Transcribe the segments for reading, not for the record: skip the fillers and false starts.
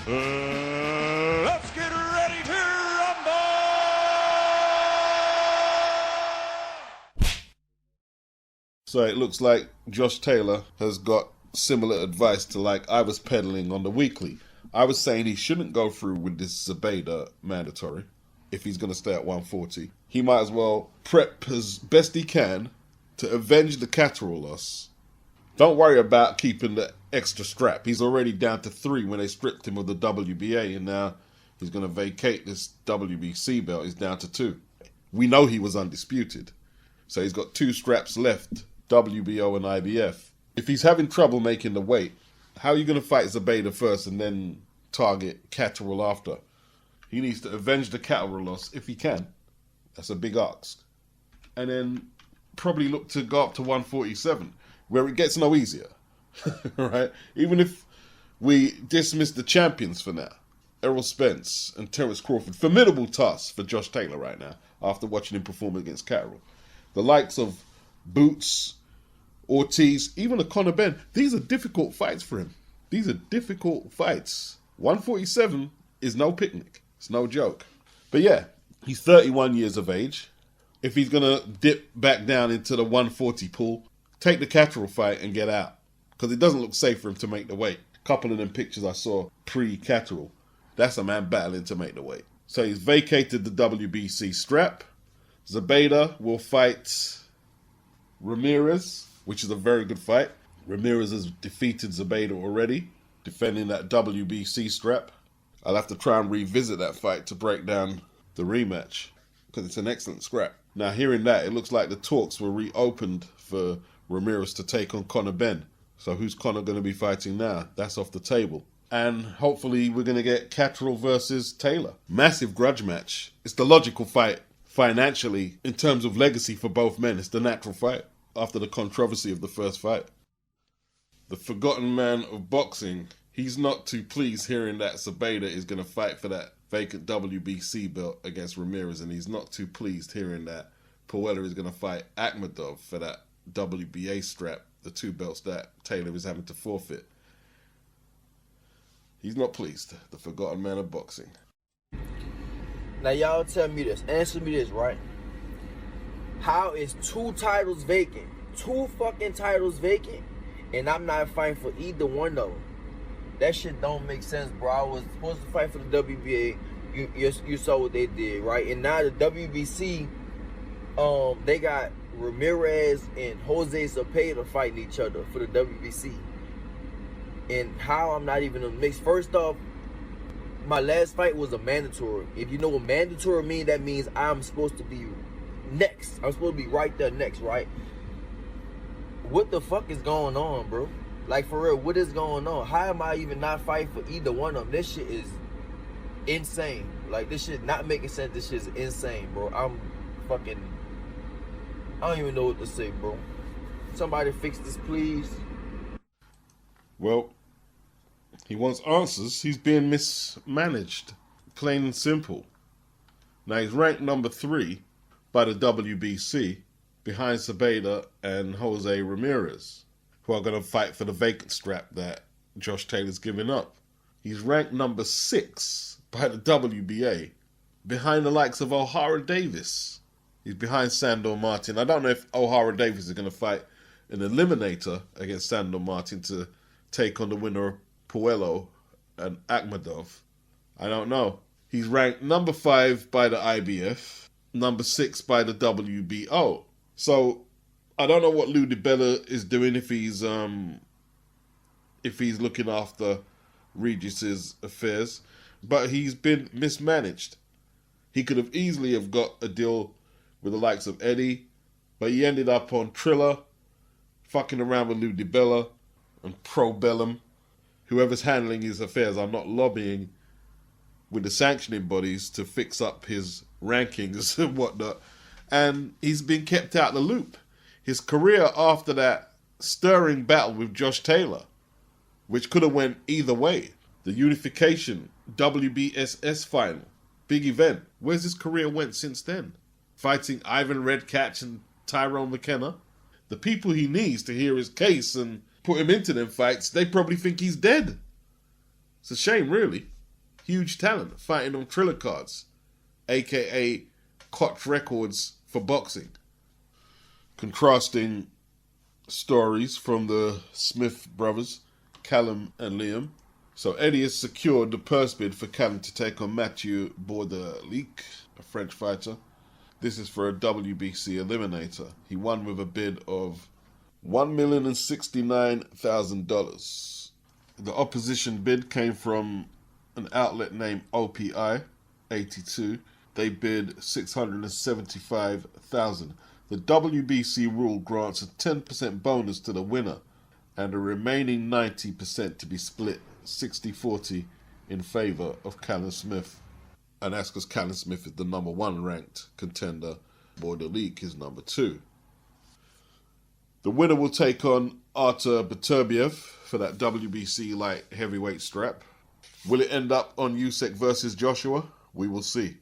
Let's get ready to rumble! So it looks like Josh Taylor has got similar advice to like I was peddling on the weekly. I was saying he shouldn't go through with this Zubaida mandatory if he's going to stay at 140. He might as well prep as best he can to avenge the Catterall loss. Don't worry about keeping the extra strap. He's already down to 3 when they stripped him of the WBA, and now he's going to vacate this WBC belt. He's down to 2. We know he was undisputed. So he's got 2 straps left, WBO and IBF. If he's having trouble making the weight, how are you going to fight Zubaida first and then target Catterall after? He needs to avenge the Catterall loss if he can. That's a big ask. And then probably look to go up to 147, where it gets no easier. Right? Even if we dismiss the champions for now, Errol Spence and Terence Crawford, formidable task for Josh Taylor right now after watching him perform against Catterall. The likes of Boots, Ortiz, even a Conor Benn, these are difficult fights for him. These are difficult fights. 147 is no picnic. It's no joke. But yeah, he's 31 years of age. If he's going to dip back down into the 140 pool, take the Catterall fight and get out. Because it doesn't look safe for him to make the weight. A couple of them pictures I saw pre-Catterall, that's a man battling to make the weight. So he's vacated the WBC strap. Zubaida will fight Ramirez, which is a very good fight. Ramirez has defeated Zubaida already, defending that WBC strap. I'll have to try and revisit that fight to break down the rematch, because it's an excellent scrap. Now, hearing that, it looks like the talks were reopened for Ramirez to take on Conor Benn. So who's Conor going to be fighting now? That's off the table. And hopefully we're going to get Catterall versus Taylor. Massive grudge match. It's the logical fight financially in terms of legacy for both men. It's the natural fight after the controversy of the first fight. The forgotten man of boxing, he's not too pleased hearing that Zubaida is going to fight for that vacant WBC belt against Ramirez, and he's not too pleased hearing that Puella is going to fight Akhmadov for that WBA strap, the 2 belts that Taylor is having to forfeit. He's not pleased, the forgotten man of boxing. Now y'all tell me this, answer me this, right? How is 2 titles vacant? 2 fucking titles vacant, and I'm not fighting for either one of them. That shit don't make sense, bro. I was supposed to fight for the WBA. You saw what they did, right? And now the WBC, they got Ramirez and Jose Zepeda fighting each other for the WBC. And how I'm not even in the mix. First off, my last fight was a mandatory. If you know what mandatory means, that means I'm supposed to be next. I'm supposed to be right there next, right? What the fuck is going on, bro? Like, for real, what is going on? How am I even not fighting for either one of them? This shit is insane. Like, this shit not making sense. This shit is insane, bro. I'm fucking... I don't even know what to say, bro. Somebody fix this, please. Well, he wants answers. He's being mismanaged. Plain and simple. Now, he's ranked number 3 by the WBC behind Zubaida and Jose Ramirez, who are going to fight for the vacant strap that Josh Taylor's giving up. He's ranked number 6 by the WBA, behind the likes of O'Hara Davis. He's behind Sandor Martin. I don't know if O'Hara Davis is going to fight an eliminator against Sandor Martin to take on the winner of Puello and Akhmadov. I don't know. He's ranked number 5 by the IBF, number 6 by the WBO. So I don't know what Lou DiBella is doing, if he's looking after Regis's affairs, but he's been mismanaged. He could have easily have got a deal with the likes of Eddie, but he ended up on Triller, fucking around with Lou DiBella and Pro Bellum. Whoever's handling his affairs, I'm not lobbying with the sanctioning bodies to fix up his rankings and whatnot. And he's been kept out of the loop. His career after that stirring battle with Josh Taylor, which could have went either way, the unification WBSS final, big event. Where's his career went since then? Fighting Ivan Redkach and Tyrone McKenna. The people he needs to hear his case and put him into them fights, they probably think he's dead. It's a shame, really. huge talent, fighting on Triller cards, aka Koch records for boxing. Contrasting stories from the Smith brothers, Callum and Liam. So Eddie has secured the purse bid for Callum to take on Mathieu Bourdelic, a French fighter. This is for a WBC eliminator. He won with a bid of $1,069,000. The opposition bid came from an outlet named OPETAIA 82. They bid $675,000. The WBC rule grants a 10% bonus to the winner and the remaining 90% to be split 60-40 in favour of Callum Smith. And that's because Callum Smith is the number 1 ranked contender. Bourdelic is number 2. The winner will take on Artur Beterbiev for that WBC light heavyweight strap. Will it end up on Usyk versus Joshua? We will see.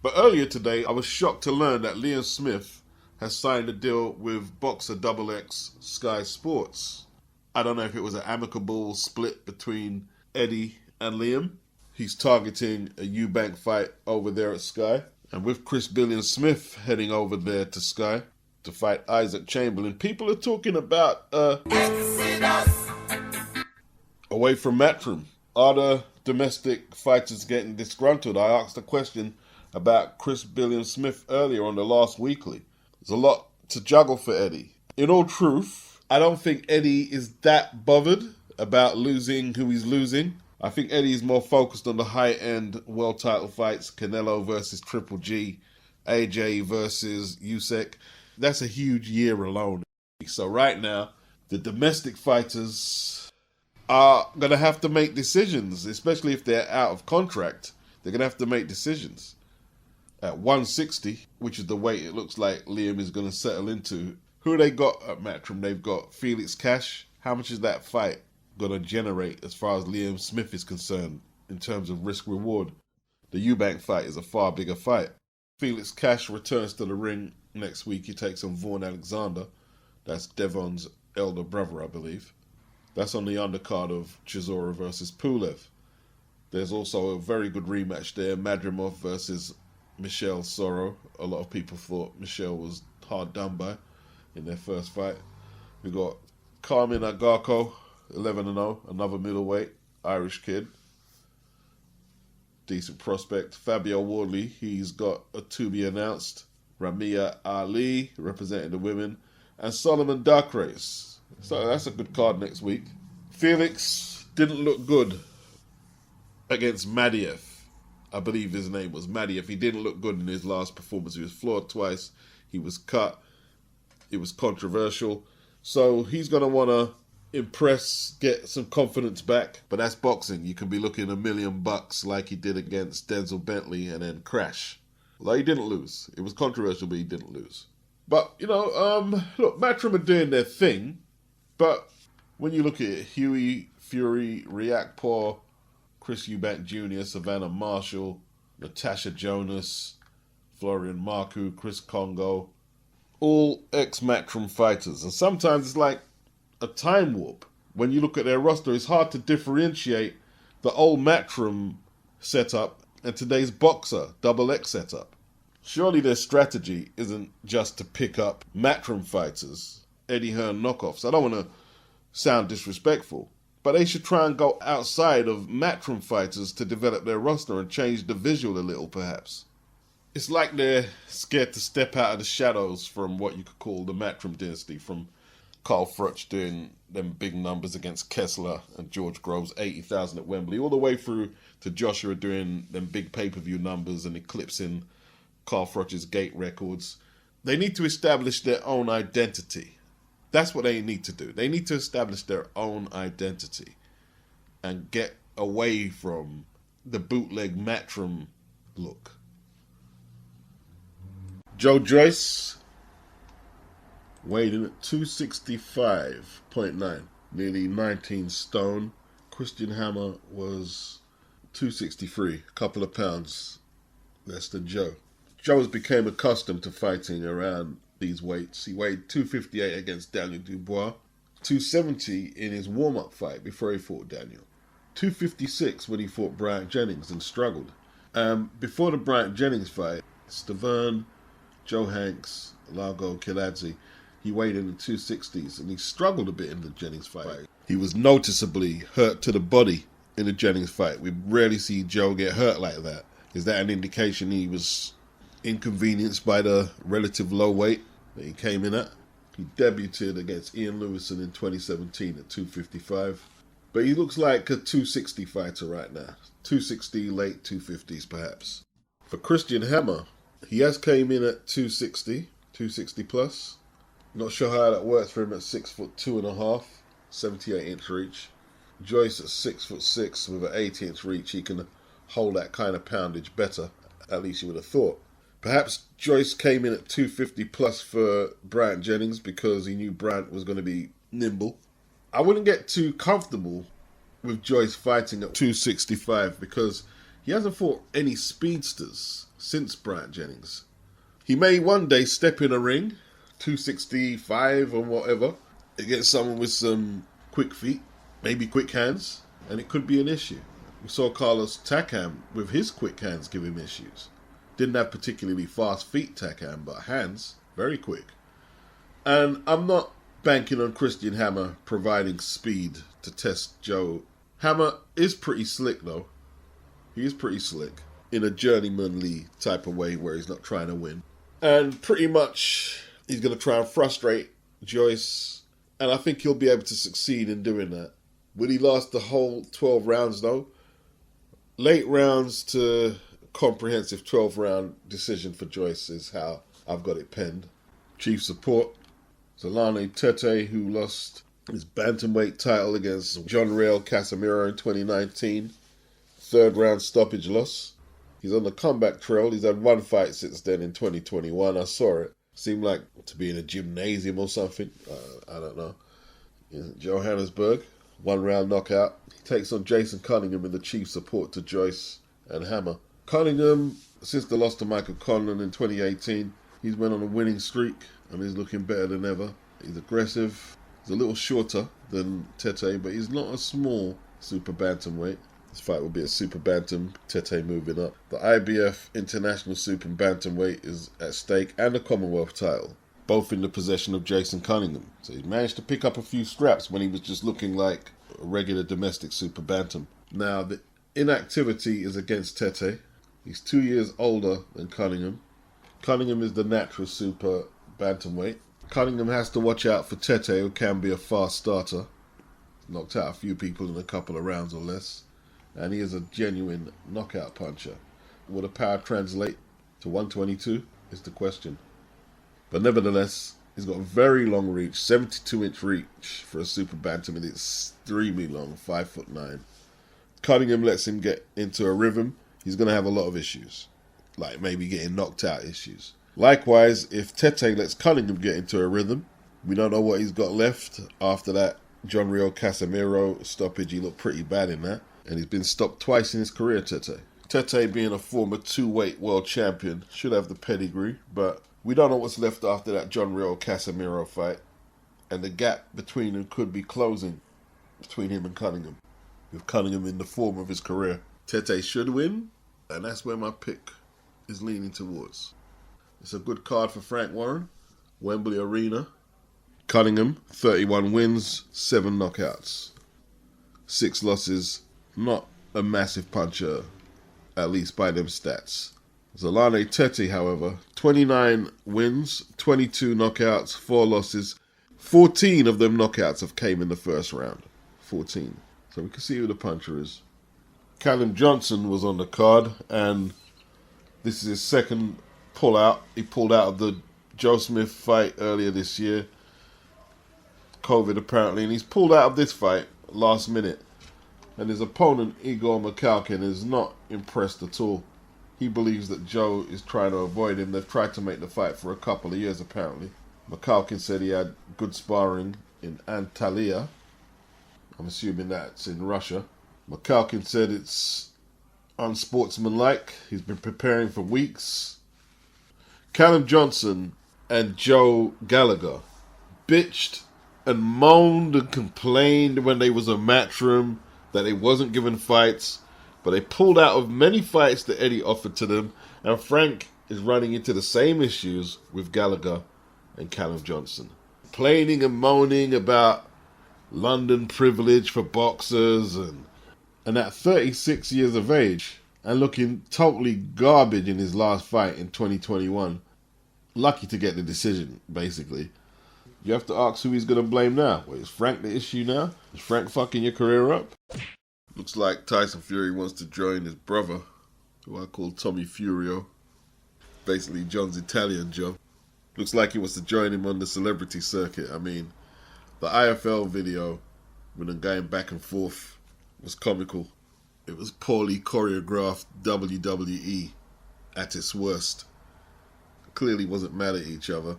But earlier today, I was shocked to learn that Liam Smith has signed a deal with Boxer XX Sky Sports. I don't know if it was an amicable split between Eddie and Liam. He's targeting a Eubank fight over there at Sky. And with Chris Billion Smith heading over there to Sky to fight Isaac Chamberlain, people are talking about away from Matchroom. Are the domestic fighters getting disgruntled? I asked a question about Chris Billion Smith earlier on the last weekly. There's a lot to juggle for Eddie. In all truth, I don't think Eddie is that bothered about losing who he's losing. I think Eddie is more focused on the high-end world title fights, Canelo versus Triple G, AJ versus Usyk. That's a huge year alone. So right now, the domestic fighters are going to have to make decisions, especially if they're out of contract. They're going to have to make decisions. At 160, which is the weight it looks like Liam is going to settle into, who they got at Matchroom? They've got Felix Cash. How much is that fight going to generate as far as Liam Smith is concerned in terms of risk-reward? The Eubank fight is a far bigger fight. Felix Cash returns to the ring next week. He takes on Vaughn Alexander. That's Devon's elder brother, I believe. That's on the undercard of Chisora versus Pulev. There's also a very good rematch there, Madrimov versus Michelle Soro. A lot of people thought Michelle was hard done by in their first fight. We got Carmen Agarco, 11-0, another middleweight, Irish kid. Decent prospect. Fabio Wardley, he's got a to-be-announced. Ramia Ali, representing the women. And Solomon Darkrace. So that's a good card next week. Felix didn't look good against Madiev. I believe his name was Madiev. He didn't look good in his last performance. He was floored twice. He was cut. It was controversial. So he's going to want to impress, get some confidence back. But that's boxing. You can be looking $1 million like he did against Denzel Bentley and then crash. Well, he didn't lose. It was controversial, but he didn't lose. But, you know, look, Matchroom are doing their thing. But when you look at it, Huey, Fury, Riakporhe, Chris Eubank Jr., Savannah Marshall, Natasha Jonas, Florian Marku, Chris Congo, all ex-Matchroom fighters. And sometimes it's like a time warp. When you look at their roster, it's hard to differentiate the old Matchroom setup and today's Boxer XX setup. Surely their strategy isn't just to pick up Matchroom fighters, Eddie Hearn knockoffs. I don't want to sound disrespectful, but they should try and go outside of Matchroom fighters to develop their roster and change the visual a little, perhaps. It's like they're scared to step out of the shadows from what you could call the Matchroom dynasty, from Carl Froch doing them big numbers against Kessler and George Groves, 80,000 at Wembley, all the way through to Joshua doing them big pay-per-view numbers and eclipsing Carl Froch's gate records. They need to establish their own identity. That's what they need to do. They need to establish their own identity and get away from the bootleg Matchroom look. Joe Joyce weighed in at 265.9, nearly 19 stone. Christian Hammer was 263, a couple of pounds less than Joe. Joe has become accustomed to fighting around these weights. He weighed 258 against Daniel Dubois, 270 in his warm-up fight before he fought Daniel. 256 when he fought Bryant Jennings and struggled. Before the Bryant Jennings fight, Stavern, Joe Hanks, Largo Kiladze, he weighed in the 260s and he struggled a bit in the Jennings fight. He was noticeably hurt to the body in the Jennings fight. We rarely see Joe get hurt like that. Is that an indication he was inconvenienced by the relative low weight that he came in at? He debuted against Ian Lewison in 2017 at 255. But he looks like a 260 fighter right now. 260, late 250s perhaps. For Christian Hammer, he has came in at 260, 260 plus. Not sure how that works for him at 6'2.5", 78-inch reach. Joyce at 6'6" with an 80-inch reach. He can hold that kind of poundage better, at least you would have thought. Perhaps Joyce came in at 250 plus for Bryant Jennings because he knew Bryant was going to be nimble. I wouldn't get too comfortable with Joyce fighting at 265 because he hasn't fought any speedsters since Bryant Jennings. He may one day step in a ring, 265 or whatever, against someone with some quick feet, maybe quick hands, and it could be an issue. We saw Carlos Takam with his quick hands give him issues. Didn't have particularly fast feet, Takam, but hands, very quick. And I'm not banking on Christian Hammer providing speed to test Joe. Hammer is pretty slick though. He is pretty slick in a journeymanly type of way where he's not trying to win. And pretty much he's going to try and frustrate Joyce. And I think he'll be able to succeed in doing that. Will he last the whole 12 rounds though? Late rounds to comprehensive 12-round decision for Joyce is how I've got it penned. Chief support, ZOLANI TETE, who lost his bantamweight title against John Real Casemiro in 2019. Third round stoppage loss. He's on the comeback trail. He's had one fight since then in 2021. I saw it. Seemed like to be in a gymnasium or something. I don't know. In Johannesburg. 1 round knockout. He takes on Jason Cunningham in the chief support to Joyce and Hammer. Cunningham, since the loss to Michael Conlan in 2018, he's went on a winning streak and he's looking better than ever. He's aggressive. He's a little shorter than Tete, but he's not a small super bantamweight. This fight will be a super bantam, Tete moving up. The IBF International Super Bantamweight is at stake and the Commonwealth title, both in the possession of Jason Cunningham. So he managed to pick up a few scraps when he was just looking like a regular domestic super bantam. Now, the inactivity is against Tete. He's 2 years older than Cunningham. Cunningham is the natural super bantamweight. Cunningham has to watch out for Tete, who can be a fast starter. Knocked out a few people in a couple of rounds or less. And he is a genuine knockout puncher. Will the power translate to 122 is the question. But nevertheless, he's got a very long reach, 72-inch reach for a super bantam, and it's extremely long, 5'9". Cunningham lets him get into a rhythm. He's going to have a lot of issues, like maybe getting knocked out issues. Likewise, if Tete lets Cunningham get into a rhythm, we don't know what he's got left after that John Rio Casemiro stoppage. He looked pretty bad in that. And he's been stopped twice in his career, Tete. Tete, being a former 2-weight world champion, should have the pedigree, but we don't know what's left after that John Rio Casemiro fight. And the gap between them could be closing between him and Cunningham, with Cunningham in the form of his career. Tete should win, and that's where my pick is leaning towards. It's a good card for Frank Warren, Wembley Arena. Cunningham, 31 wins, 7 knockouts, 6 losses. Not a massive puncher, at least by them stats. ZOLANI TETE, however, 29 wins, 22 knockouts, 4 losses. 14 of them knockouts have came in the first round. 14. So we can see who the puncher is. Callum Johnson was on the card, and this is his second pull-out. He pulled out of the Joe Smith fight earlier this year. COVID, apparently, and he's pulled out of this fight last minute. And his opponent, Igor Mikhalkin, is not impressed at all. He believes that Joe is trying to avoid him. They've tried to make the fight for a couple of years, apparently. Mikhalkin said he had good sparring in Antalya. I'm assuming that's in Russia. Mikhalkin said it's unsportsmanlike. He's been preparing for weeks. Callum Johnson and Joe Gallagher bitched and moaned and complained when they was a Matchroom that they wasn't given fights, but they pulled out of many fights that Eddie offered to them, and Frank is running into the same issues with Gallagher and Callum Johnson. Complaining and moaning about London privilege for boxers, and at 36 years of age, and looking totally garbage in his last fight in 2021. Lucky to get the decision, basically. You have to ask who he's going to blame now. Wait, is Frank the issue now? Is Frank fucking your career up? Looks like Tyson Fury wants to join his brother, who I call Tommy Furio. Basically John's Italian John. Looks like he wants to join him on the celebrity circuit. I mean, the IFL video with them going back and forth was comical. It was poorly choreographed WWE at its worst. Clearly wasn't mad at each other.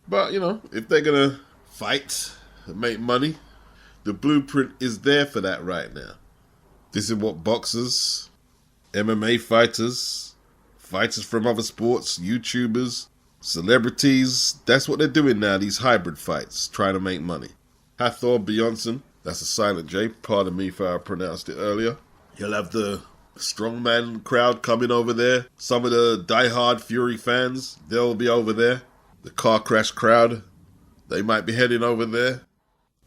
But, you know, if they're going to fight and make money, the blueprint is there for that right now. This is what boxers, MMA fighters, fighters from other sports, YouTubers, celebrities, that's what they're doing now, these hybrid fights, trying to make money. THOR BJORNSSON, that's a silent J, pardon me if I pronounced it earlier. You'll have the strongman crowd coming over there. Some of the diehard Fury fans, they'll be over there. The car crash crowd, they might be heading over there.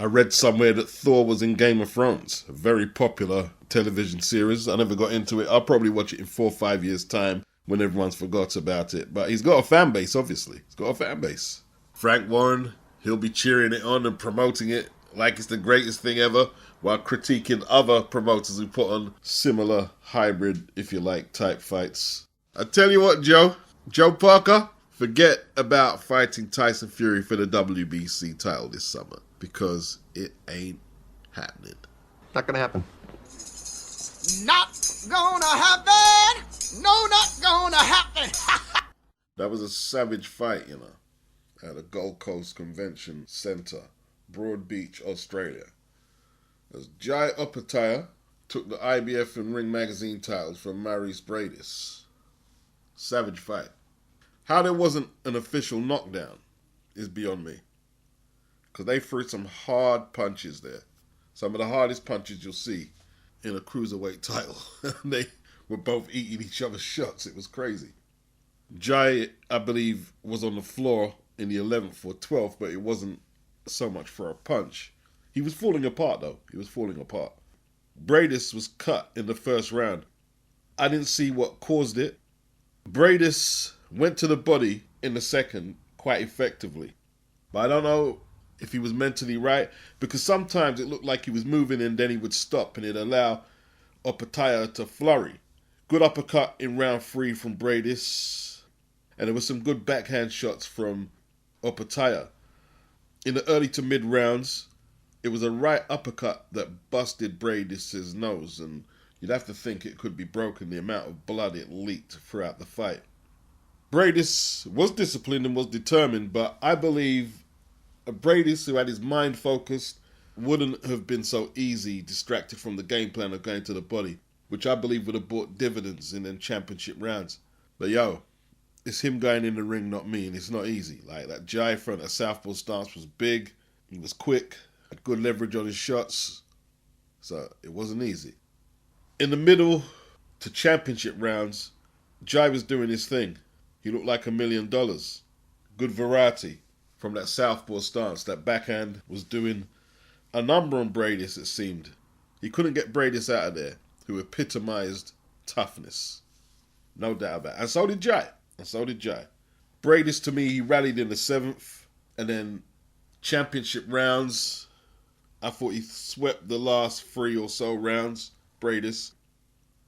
I read somewhere that Thor was in Game of Thrones, a very popular television series. I never got into it. I'll probably watch it in 4 or 5 years' time when everyone's forgot about it. But he's got a fan base, obviously. He's got a fan base. Frank Warren, he'll be cheering it on and promoting it like it's the greatest thing ever, while critiquing other promoters who put on similar hybrid, if you like, type fights. I tell you what, Joe Parker, forget about fighting Tyson Fury for the WBC title this summer, because it ain't happening. Not gonna happen. Not gonna happen! No, not gonna happen! That was a savage fight, you know, at a Gold Coast Convention Centre, Broad Beach, Australia. As Jai OPETAIA took the IBF and Ring Magazine titles from MARIS BRIEDIS. Savage fight. How there wasn't an official knockdown is beyond me. Because they threw some hard punches there. Some of the hardest punches you'll see in a cruiserweight title. They were both eating each other's shots. It was crazy. Jai, I believe, was on the floor in the 11th or 12th, but it wasn't so much for a punch. He was falling apart, though. He was falling apart. BRIEDIS was cut in the first round. I didn't see what caused it. BRIEDIS went to the body in the second quite effectively. But I don't know if he was mentally right, because sometimes it looked like he was moving and then he would stop and it'd allow OPETAIA to flurry. Good uppercut in round 3 from BRIEDIS, and there were some good backhand shots from OPETAIA. In the early to mid rounds, it was a right uppercut that busted BRIEDIS' nose, and you'd have to think it could be broken, the amount of blood it leaked throughout the fight. BRIEDIS was disciplined and was determined, but I believe BRIEDIS, who had his mind focused, wouldn't have been so easy distracted from the game plan of going to the body, which I believe would have brought dividends in them championship rounds. But yo, it's him going in the ring, not me, and it's not easy. Like, that Jai front, a southpaw stance was big, he was quick, had good leverage on his shots, so it wasn't easy. In the middle to championship rounds, Jai was doing his thing. He looked like $1 million. Good variety from that southpaw stance. That backhand was doing a number on BRIEDIS, it seemed. He couldn't get BRIEDIS out of there, who epitomized toughness. No doubt about it. And so did Jai. BRIEDIS, to me, he rallied in the 7th, and then championship rounds, I thought he swept the last 3 or so rounds, BRIEDIS.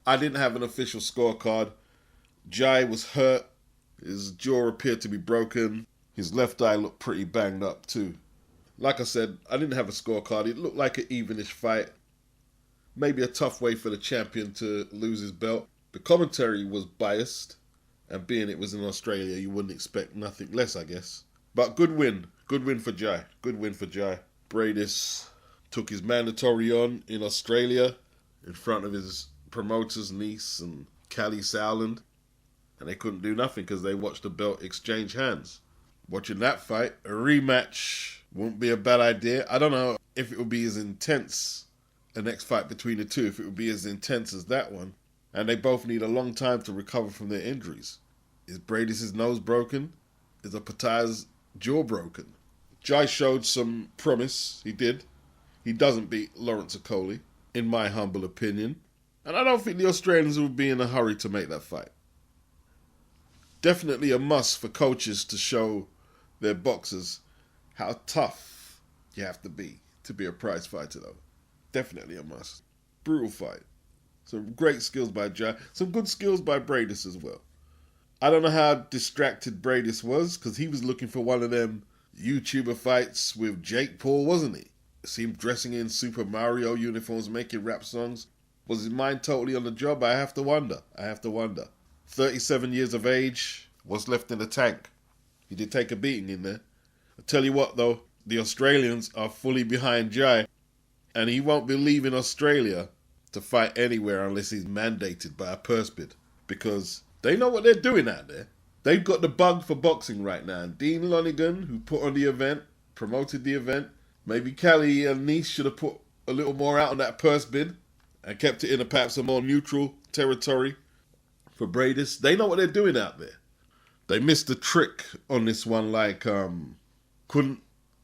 I didn't have an official scorecard. Jai was hurt. His jaw appeared to be broken. His left eye looked pretty banged up too. Like I said, I didn't have a scorecard. It looked like an evenish fight. Maybe a tough way for the champion to lose his belt. The commentary was biased, and being it was in Australia, you wouldn't expect nothing less, I guess. But good win. Good win for Jai. BRIEDIS took his mandatory on in Australia in front of his promoter's niece and Callie Sowland. And they couldn't do nothing because they watched the belt exchange hands. Watching that fight, a rematch wouldn't be a bad idea. I don't know if it would be as intense a next fight between the two if it would be as intense as that one. And they both need a long time to recover from their injuries. Is BRIEDIS' nose broken? Is OPETAIA's jaw broken? Jai showed some promise. He did. He doesn't beat Lawrence Okolie, in my humble opinion. And I don't think the Australians would be in a hurry to make that fight. Definitely a must for coaches to show their boxers how tough you have to be a prize fighter, though. Definitely a must. Brutal fight. Some great skills by Jai. Some good skills by BRIEDIS as well. I don't know how distracted BRIEDIS was, because he was looking for one of them YouTuber fights with Jake Paul, wasn't he? See him dressing in Super Mario uniforms, making rap songs. Was his mind totally on the job? I have to wonder. 37 years of age. What's left in the tank? He did take a beating in there. I tell you what, though. The Australians are fully behind Jai. And he won't be leaving Australia to fight anywhere unless he's mandated by a purse bid. Because they know what they're doing out there. They've got the bug for boxing right now. And Dean Lonigan, who put on the event, promoted the event. Maybe Callie and Nice should have put a little more out on that purse bid and kept it in perhaps a more neutral territory for BRIEDIS. They know what they're doing out there. They missed the trick on this one, like, couldn't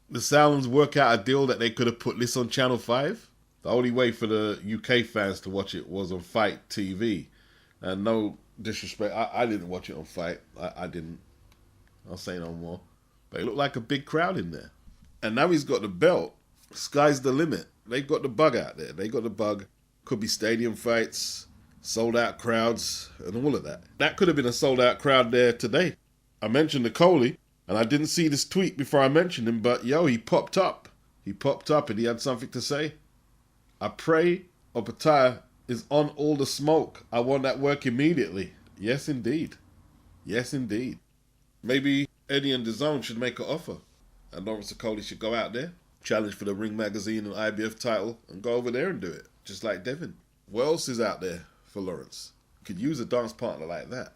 the Salons work out a deal that they could have put this on Channel 5? The only way for the UK fans to watch it was on Fight TV. And no disrespect, I didn't watch it on Fight. I didn't. I'll say no more. But it looked like a big crowd in there. And now he's got the belt. Sky's the limit. They've got the bug out there. They got the bug. Could be stadium fights, sold out crowds, and all of that. That could have been a sold out crowd there today. I mentioned Okolie, and I didn't see this tweet before I mentioned him, but yo, he popped up. He popped up and he had something to say. I pray OPETAIA is on all the smoke. I want that work immediately. Yes, indeed. Yes, indeed. Maybe Eddie and DAZN should make an offer. And Lawrence Okolie should go out there, challenge for the Ring Magazine and IBF title, and go over there and do it. Just like Devin. What else is out there for Lawrence? Could use a dance partner like that.